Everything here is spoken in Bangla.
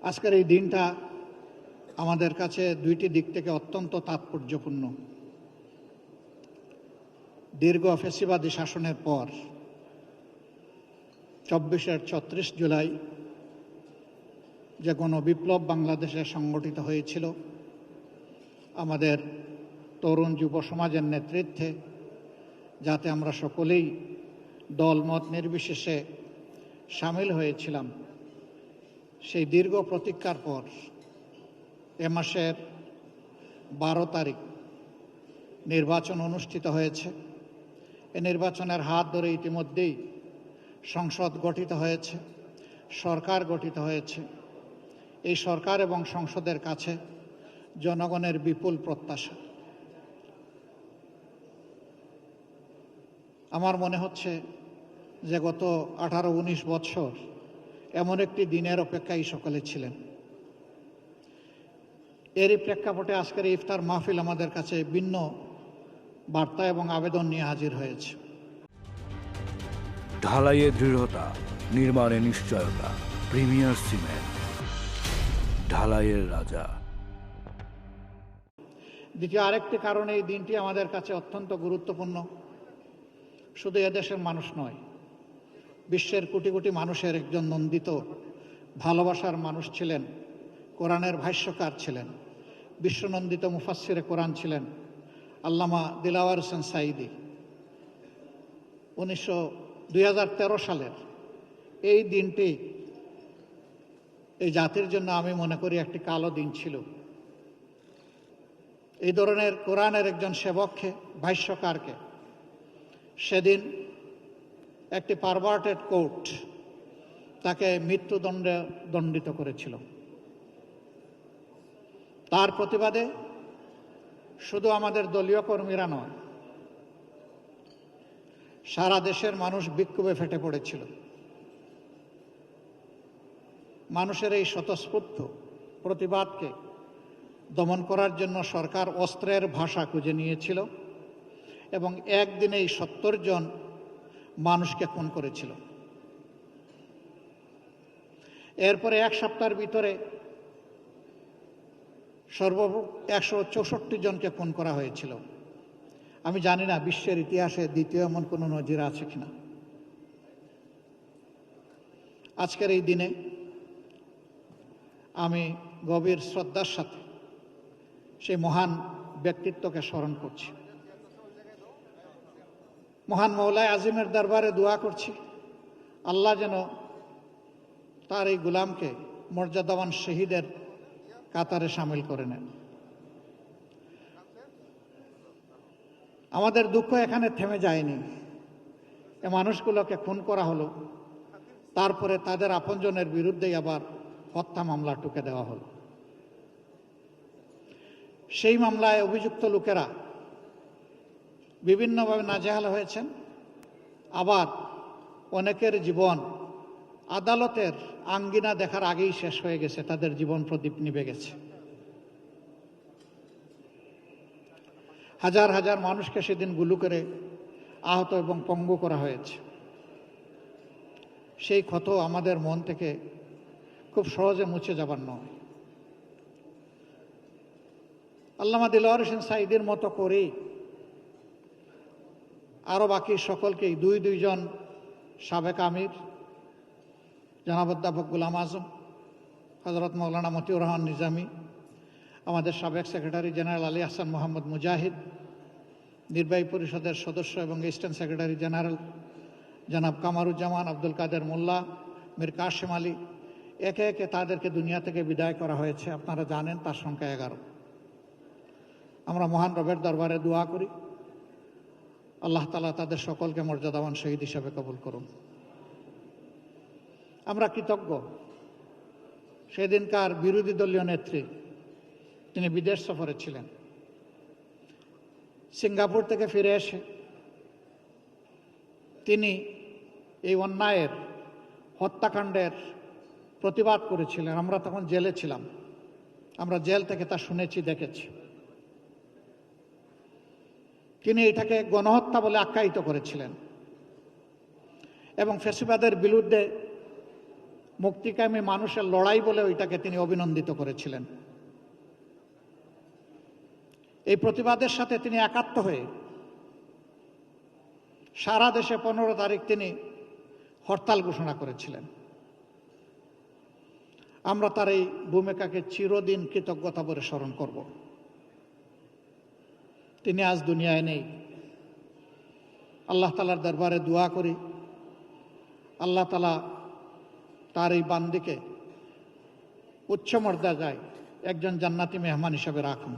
আজকের এই দিনটা আমাদের কাছে দুইটি দিক থেকে অত্যন্ত তাৎপর্যপূর্ণ। দীর্ঘ ফ্যাসিবাদী শাসনের পর 36 জুলাই যে গণবিপ্লব বাংলাদেশে সংগঠিত হয়েছিল আমাদের তরুণ যুব সমাজের নেতৃত্বে, যাতে আমরা সকলেই দলমত নির্বিশেষে সামিল হয়েছিলাম, সেই দীর্ঘ প্রতীক্ষার পর এ মাসের 12 তারিখ নির্বাচন অনুষ্ঠিত হয়েছে। এই নির্বাচনের হাত ধরে ইতিমধ্যেই সংসদ গঠিত হয়েছে, সরকার গঠিত হয়েছে। এই সরকার এবং সংসদের কাছে জনগণের বিপুল প্রত্যাশা। আমার মনে হচ্ছে যে গত 18-19 বছর এমন একটি দিনের অপেক্ষায় সকলে ছিলেন। এরই প্রেক্ষাপটে আজকের ইফতার মাহফিল আমাদের কাছে ভিন্ন বার্তা এবং আবেদন নিয়ে হাজির হয়েছে। ঢালাইয়ে দৃঢ়তা, নির্মাণে নিশ্চয়তা, প্রিমিয়ার সিমেন্ট, ঢালাইয়ের রাজা। দ্বিতীয় আরেকটি কারণে এই দিনটি আমাদের কাছে অত্যন্ত গুরুত্বপূর্ণ। শুধু এদেশের মানুষ নয়, বিশ্বের কোটি কোটি মানুষের একজন নন্দিত ভালোবাসার মানুষ ছিলেন, কোরআনের ভাষ্যকার ছিলেন, বিশ্বনন্দিত মুফাসসিরে কোরআন ছিলেন আল্লামা দিলাওয়ার হোসেন সাঈদী। 2013 সালের এই দিনটি এই জাতির জন্য আমি মনে করি একটি কালো দিন ছিল। এই ধরনের কোরআনের একজন সেবককে, ভাষ্যকারকে সেদিন একটি পারভার্টেড কোর্ট তাকে মৃত্যুদণ্ডে দণ্ডিত করেছিল। তার প্রতিবাদে শুধু আমাদের দলীয় কর্মীরা নয়, সারা দেশের মানুষ বিক্ষোভে ফেটে পড়েছিল। মানুষের এই স্বতঃস্ফূর্ত প্রতিবাদকে দমন করার জন্য সরকার অস্ত্রের ভাষা খুঁজে নিয়েছিল এবং একদিনেই 70 জন মানুষকে খুন করেছিল। এরপরে এক সপ্তাহের ভিতরে সর্বমোট 164 জনকে খুন করা হয়েছিল। আমি জানি না বিশ্বের ইতিহাসে দ্বিতীয় এমন কোনো নজির আছে কিনা। আজকের এই দিনে আমি গভীর শ্রদ্ধার সাথে সেই মহান ব্যক্তিত্বকে স্মরণ করছি। মহান মওলায়ে আজিমের দরবারে দোয়া করছি, আল্লাহ যেন তার এই গোলামকে মর্যাদাবান শহীদের কাতারে সামিল করে নেন। আমাদের দুঃখ এখানে থেমে যায়নি। এ মানুষগুলোকে খুন করা হলো, তারপরে তাদের আপনজনের বিরুদ্ধেই আবার হত্যা মামলা টুকে দেওয়া হলো। সেই মামলায় অভিযুক্ত লোকেরা বিভিন্নভাবে নাজেহাল হয়েছেন, আবার অনেকের জীবন আদালতের আঙ্গিনা দেখার আগেই শেষ হয়ে গেছে, তাদের জীবন প্রদীপ নিভে গেছে। হাজার হাজার মানুষকে সেদিন গুলি করে আহত এবং পঙ্গু করা হয়েছে। সেই ক্ষত আমাদের মন থেকে খুব সহজে মুছে যাবার নয়। আল্লামা দিলওয়ার হোসেন সাঈদীর মতো করেই আরও বাকি সকলকেই দুইজন সাবেক আমির জনাব অধ্যাপক গোলাম আজম, হযরত মাওলানা মতিউর রহমান নিজামী, আমাদের সাবেক সেক্রেটারি জেনারেল আলী আহসান মোহাম্মদ মুজাহিদ, নির্বাহী পরিষদের সদস্য এবং অ্যাসিস্ট্যান্ট সেক্রেটারি জেনারেল জনাব কামারুজ্জামান, আব্দুল কাদের মোল্লা, মীর কাশেম আলী, একে একে তাদেরকে দুনিয়া থেকে বিদায় করা হয়েছে। আপনারা জানেন তার সংখ্যা 11। আমরা মহান রবের দরবারে দোয়া করি, আল্লাহ তাআলা তাদের সকলকে মর্যাদাবান শহীদ হিসেবে কবুল করুন। আমরা কৃতজ্ঞ সেদিনকার বিরোধী দলীয় নেত্রী, তিনি বিদেশ সফরে ছিলেন। সিঙ্গাপুর থেকে ফিরে এসে তিনি এই অন্যায়ের, হত্যাকাণ্ডের প্রতিবাদ করেছিলেন। আমরা তখন জেলে ছিলাম, আমরা জেল থেকে তা শুনেছি, দেখেছি। তিনি এটাকে গণহত্যা বলে আখ্যায়িত করেছিলেন এবং ফ্যাসিবাদের বিরুদ্ধে মুক্তিকামী মানুষের লড়াই বলে ওইটাকে তিনি অভিনন্দিত করেছিলেন। এই প্রতিবাদের সাথে তিনি একাত্ম হয়ে সারা দেশে 15 তারিখ তিনি হরতাল ঘোষণা করেছিলেন। আমরা তার এই ভূমিকাকে চিরদিন কৃতজ্ঞতা ভরে স্মরণ করব। তিনি আজ দুনিয়ায় নেই। আল্লাহ তাআলার দরবারে দোয়া করি, আল্লাহ তাআলা তার এই বান্দিকে উচ্চ মর্যাদায় একজন জান্নাতি মেহমান হিসেবে রাখুন।